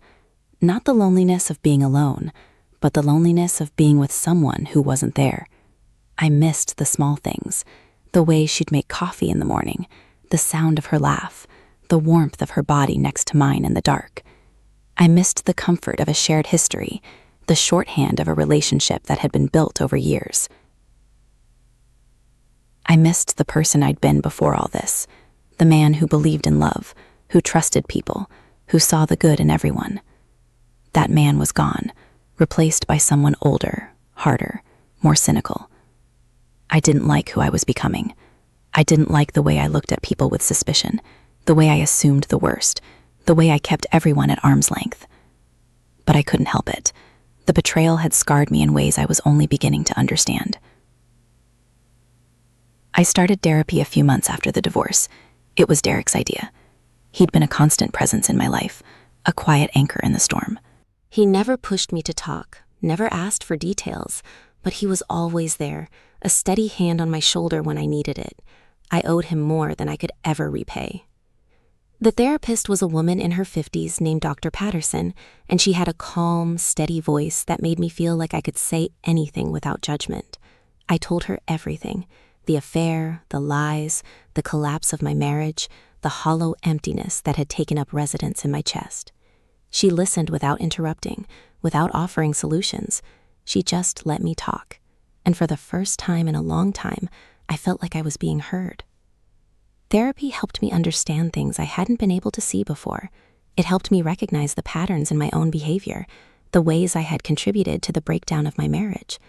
Not the loneliness of being alone, but the loneliness of being with someone who wasn't there. I missed the small things, the way she'd make coffee in the morning, the sound of her laugh, the warmth of her body next to mine in the dark. I missed the comfort of a shared history, the shorthand of a relationship that had been built over years. I missed the person I'd been before all this, the man who believed in love, who trusted people, who saw the good in everyone. That man was gone, replaced by someone older, harder, more cynical. I didn't like who I was becoming. I didn't like the way I looked at people with suspicion, the way I assumed the worst, the way I kept everyone at arm's length. But I couldn't help it. The betrayal had scarred me in ways I was only beginning to understand. I started therapy a few months after the divorce. It was Derek's idea. He'd been a constant presence in my life, a quiet anchor in the storm. He never pushed me to talk, never asked for details, but he was always there, a steady hand on my shoulder when I needed it. I owed him more than I could ever repay. The therapist was a woman in her 50s named Dr. Patterson, and she had a calm, steady voice that made me feel like I could say anything without judgment. I told her everything: the affair, the lies, the collapse of my marriage, the hollow emptiness that had taken up residence in my chest. She listened without interrupting, without offering solutions. She just let me talk. And for the first time in a long time, I felt like I was being heard. Therapy helped me understand things I hadn't been able to see before. It helped me recognize the patterns in my own behavior, the ways I had contributed to the breakdown of my marriage.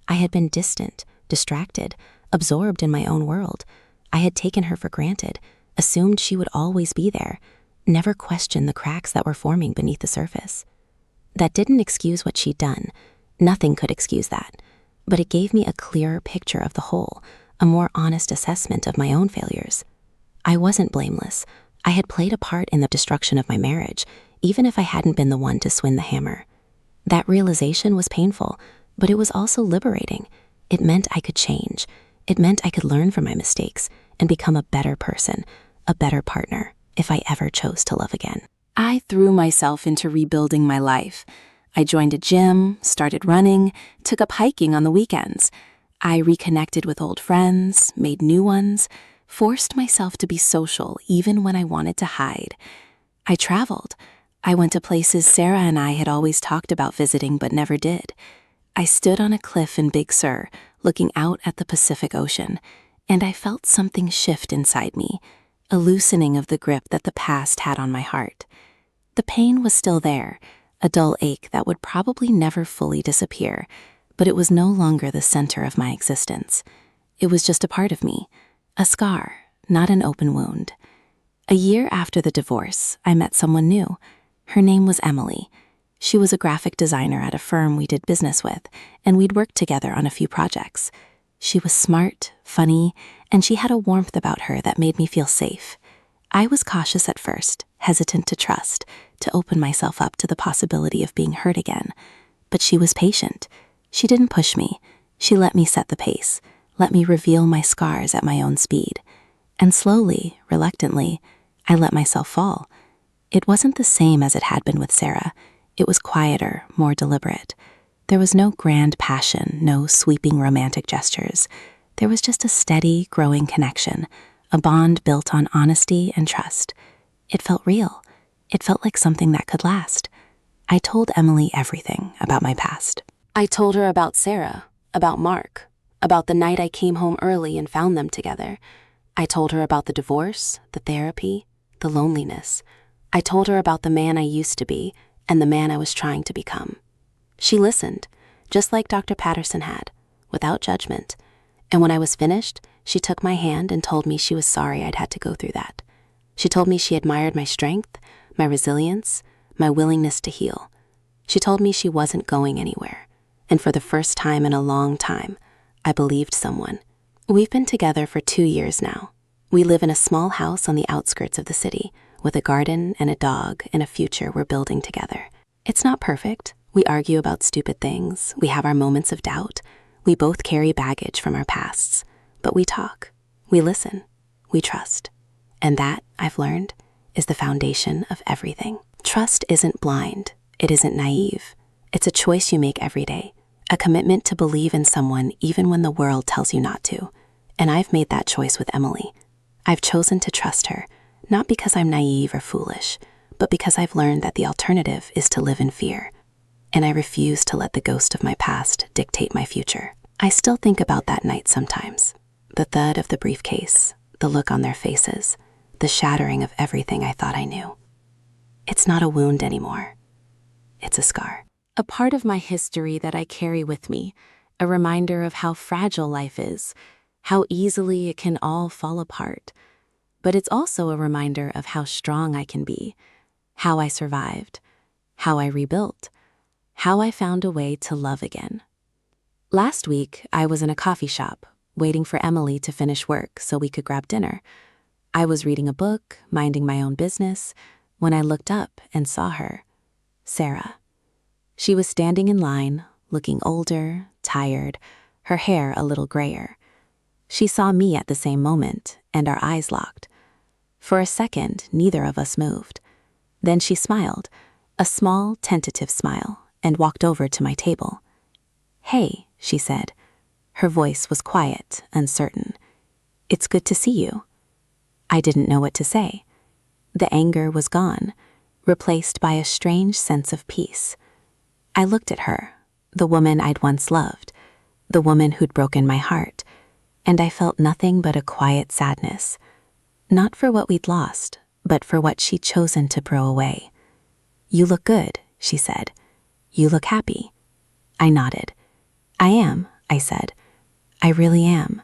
I had been distant, distracted, absorbed in my own world. I had taken her for granted, assumed she would always be there, never questioned the cracks that were forming beneath the surface. That didn't excuse what she'd done. Nothing could excuse that. But it gave me a clearer picture of the whole, a more honest assessment of my own failures. I wasn't blameless. I had played a part in the destruction of my marriage, even if I hadn't been the one to swing the hammer. That realization was painful, but it was also liberating. It meant I could change. It meant I could learn from my mistakes and become a better person, a better partner, if I ever chose to love again. I threw myself into rebuilding my life. I joined a gym, started running, took up hiking on the weekends. I reconnected with old friends, made new ones, forced myself to be social even when I wanted to hide. I traveled. I went to places Sarah and I had always talked about visiting but never did. I stood on a cliff in Big Sur, looking out at the Pacific Ocean, and I felt something shift inside me, a loosening of the grip that the past had on my heart. The pain was still there, a dull ache that would probably never fully disappear, but it was no longer the center of my existence. It was just a part of me, a scar, not an open wound. A year after the divorce, I met someone new. Her name was Emily. She was a graphic designer at a firm we did business with, and we'd worked together on a few projects. She was smart, funny, and she had a warmth about her that made me feel safe. I was cautious at first, hesitant to trust, to open myself up to the possibility of being hurt again. But she was patient. She didn't push me. She let me set the pace, let me reveal my scars at my own speed. And slowly, reluctantly, I let myself fall. It wasn't the same as it had been with Sarah. It was quieter, more deliberate. There was no grand passion, no sweeping romantic gestures. There was just a steady, growing connection, a bond built on honesty and trust. It felt real. It felt like something that could last. I told Emily everything about my past. I told her about Sarah, about Mark, about the night I came home early and found them together. I told her about the divorce, the therapy, the loneliness. I told her about the man I used to be and the man I was trying to become. She listened, just like Dr. Patterson had, without judgment. And when I was finished, she took my hand and told me she was sorry I'd had to go through that. She told me she admired my strength, my resilience, my willingness to heal. She told me she wasn't going anywhere. And for the first time in a long time, I believed someone. We've been together for 2 years now. We live in a small house on the outskirts of the city, with a garden and a dog and a future we're building together. It's not perfect. We argue about stupid things. We have our moments of doubt. We both carry baggage from our pasts. But we talk. We listen. We trust. And that, I've learned, is the foundation of everything. Trust isn't blind. It isn't naive. It's a choice you make every day. A commitment to believe in someone even when the world tells you not to. And I've made that choice with Emily. I've chosen to trust her, not because I'm naive or foolish, but because I've learned that the alternative is to live in fear. And I refuse to let the ghost of my past dictate my future. I still think about that night sometimes. The thud of the briefcase, the look on their faces, the shattering of everything I thought I knew. It's not a wound anymore. It's a scar. A part of my history that I carry with me, a reminder of how fragile life is, how easily it can all fall apart. But it's also a reminder of how strong I can be, how I survived, how I rebuilt, how I found a way to love again. Last week, I was in a coffee shop, waiting for Emily to finish work so we could grab dinner. I was reading a book, minding my own business, when I looked up and saw her, Sarah. She was standing in line, looking older, tired, her hair a little grayer. She saw me at the same moment, and our eyes locked. For a second, neither of us moved. Then she smiled, a small, tentative smile, and walked over to my table. "Hey," she said. Her voice was quiet, uncertain. "It's good to see you." I didn't know what to say. The anger was gone, replaced by a strange sense of peace. I looked at her, the woman I'd once loved, the woman who'd broken my heart, and I felt nothing but a quiet sadness. Not for what we'd lost, but for what she'd chosen to throw away. "You look good," she said. "You look happy." I nodded. "I am," I said. "I really am."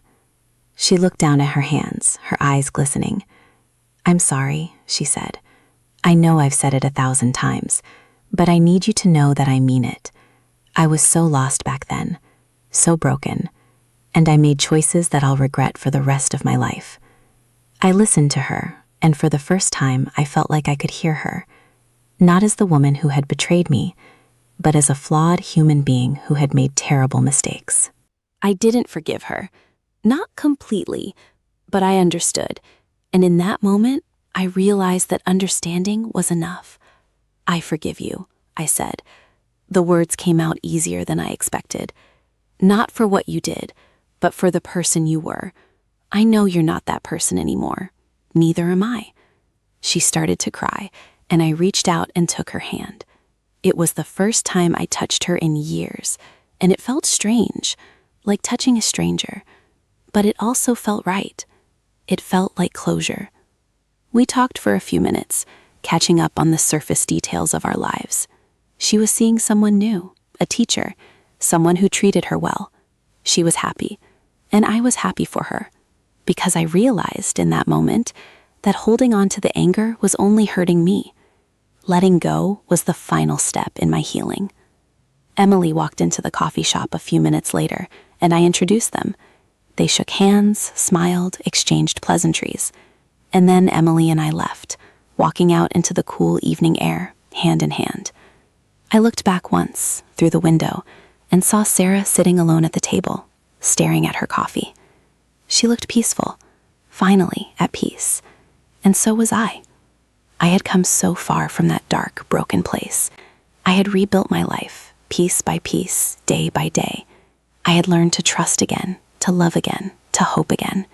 She looked down at her hands, her eyes glistening. "I'm sorry," she said. "I know I've said it 1,000 times, but I need you to know that I mean it. I was so lost back then, so broken, and I made choices that I'll regret for the rest of my life." I listened to her, and for the first time I felt like I could hear her, not as the woman who had betrayed me, but as a flawed human being who had made terrible mistakes. I didn't forgive her. Not completely, but I understood, and in that moment, I realized that understanding was enough. "I forgive you," I said. The words came out easier than I expected. "Not for what you did, but for the person you were. I know you're not that person anymore. Neither am I." She started to cry, and I reached out and took her hand. It was the first time I touched her in years, and it felt strange, like touching a stranger. But it also felt right. It felt like closure. We talked for a few minutes, catching up on the surface details of our lives. She was seeing someone new, a teacher, someone who treated her well. She was happy, and I was happy for her, because I realized in that moment that holding on to the anger was only hurting me. Letting go was the final step in my healing. Emily walked into the coffee shop a few minutes later, and I introduced them. They shook hands, smiled, exchanged pleasantries. And then Emily and I left, walking out into the cool evening air, hand in hand. I looked back once, through the window, and saw Sarah sitting alone at the table, staring at her coffee. She looked peaceful, finally at peace. And so was I. I had come so far from that dark, broken place. I had rebuilt my life, piece by piece, day by day. I had learned to trust again, to love again, to hope again.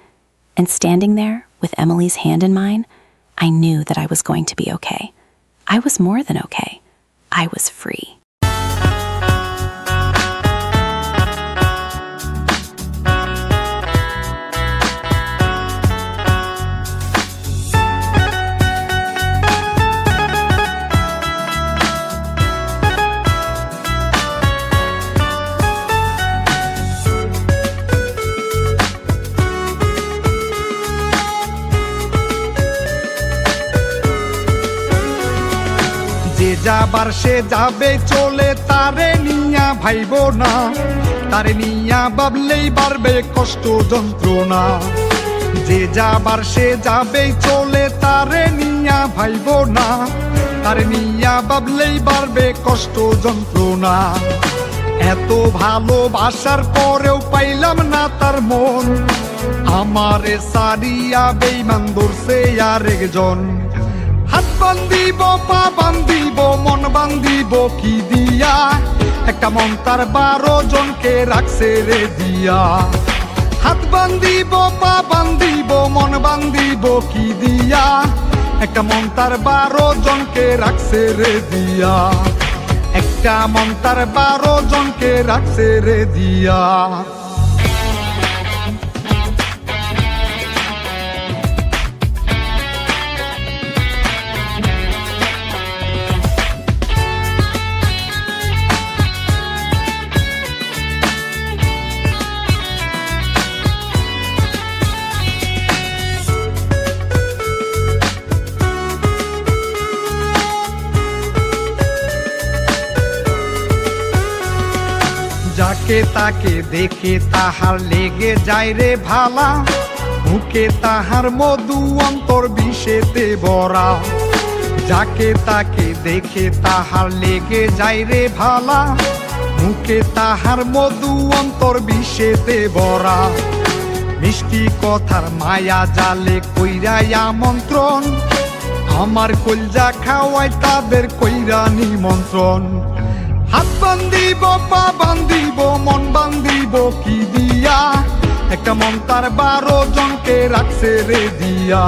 And standing there, with Emily's hand in mine, I knew that I was going to be okay. I was more than okay. I was free. যাবার সে যাবে চলে, তারে নিয়া vibe না, তারে নিয়া ভাবলেই বাড়বে কষ্ট যন্ত্রণা। যে যাবার সে যাবে চলে, তারে নিয়া ভাইব না, তারে নিয়া ভাবলেই বাড়বে কষ্ট যন্ত্রণা। এত ভালোবাসার পরেও পাইলাম না তার মন, আমারে সারিয়া বেঈমান ধরছে আরেকজন। হাত বান্ধিব, পা বান্ধিব, মন বান্ধিব কি দিয়া, একটা মন তার 12 জনকে রাখছে রে দিয়া। হাত বান্ধিব, পা বান্ধিব, মন বান্ধিব কি দিয়া, একটা মন তার 12 জনকে রাখছে রে দিয়া। একটা মন তার 12 জনকে রাখছে রে দিয়া। যাকে তাকে দেখে তাহার লেগে যায় রে ভালা, মুখে তাহার মধু অন্তর বিষেতে ভরা। যাকে তাকে দেখে তাহার লেগে যায় রে ভালা, মুখে তাহার মধু অন্তর বিষেতে ভরা। মিষ্টি কথার মায়া জালে কইরা আমন্ত্রণ, আমার কলজা খাওয়াই তাদের কইরা নিমন্ত্রণ। হাত বান্ধিব পা বান্ধিব মন বান্ধিব কি দিয়া, একটা মন তার 12 জনকে রাখছে রে দিয়া।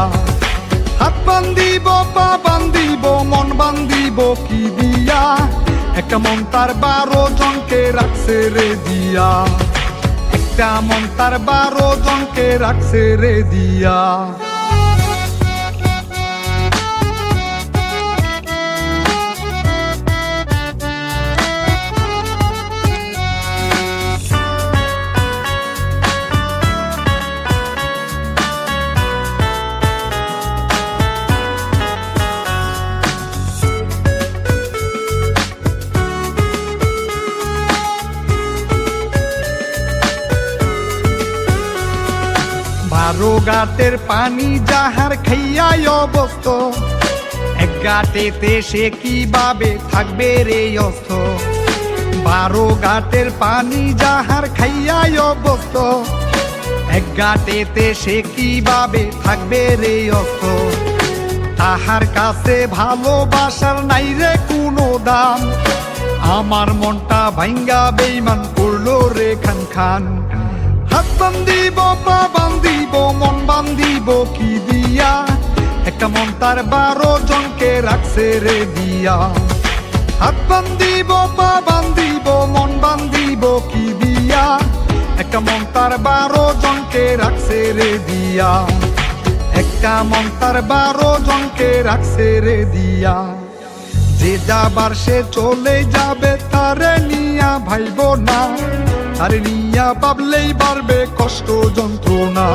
হাত বান্ধিব পা বান্ধিব মন বান্ধিব কি দিয়া, একটা মন তার 12 জনকে রাখছে রে দিয়া। একটা মন তার 12 জনকে রাখছে রে দিয়া। বারো ঘাটের পানি যাহার খাইয়াই অবস্থ, এক ঘাটেতে সে কিভাবে থাকবে রে অস্ত। 12 ঘাটের পানি যাহার খাইয়াই অবস্থ, এক ঘাটেতে সে কিভাবে থাকবে রে অস্ত। তাহার কাছে ভালোবাসার নাই রে কোনো দাম, আমার মনটা ভাঙ্গা বেইমান করলো রে খান খান। হাত বান্ধিব পা বান্ধিব মন বান্ধিব কি দিয়া, একটা মন তার 12 জনকে রাখছে রে দিয়া। হাত বান্ধিব পা বান্ধিব মন বান্ধিব কি দিয়া, একটা মন তার 12 জনকে রাখছে রে দিয়া। একটা মন তার 12 জনকে রাখছে রে দিয়া। যে যাবার সে চলে যাবে তারে নিয়া ভাইব না, তারে নিয়া ভাবলেই বাড়বে কষ্ট যন্ত্রণা।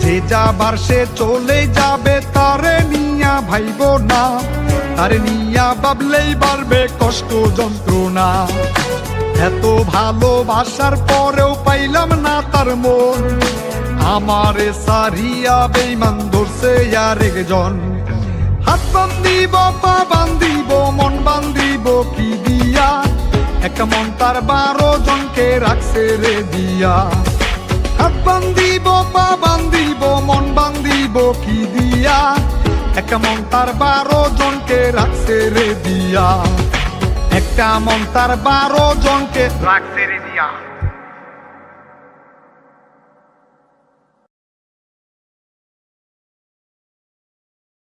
যে যাবার সে চলে যাবে তারে নিয়া ভাইব না, তারে নিয়া ভাবলেই বাড়বে কষ্ট যন্ত্রণা। এত ভালোবাসার পরেও পাইলাম না তার মন, আমারে সারিয়া বেইমান ধরছে আর একজন। হাত বান্ধিব পা বান্ধিব মন বান্ধিব কি দিয়া, একটা মন তার 12 জনকে রাখছে রে দিয়া। হাত বান্ধিব পা বান্ধিব মন বান্ধিব কি দিয়া, একটা মন তার 12 জনকে রাখছে রে দিয়া। একটা মন তার 12 জনকে রাখছে রে দিয়া।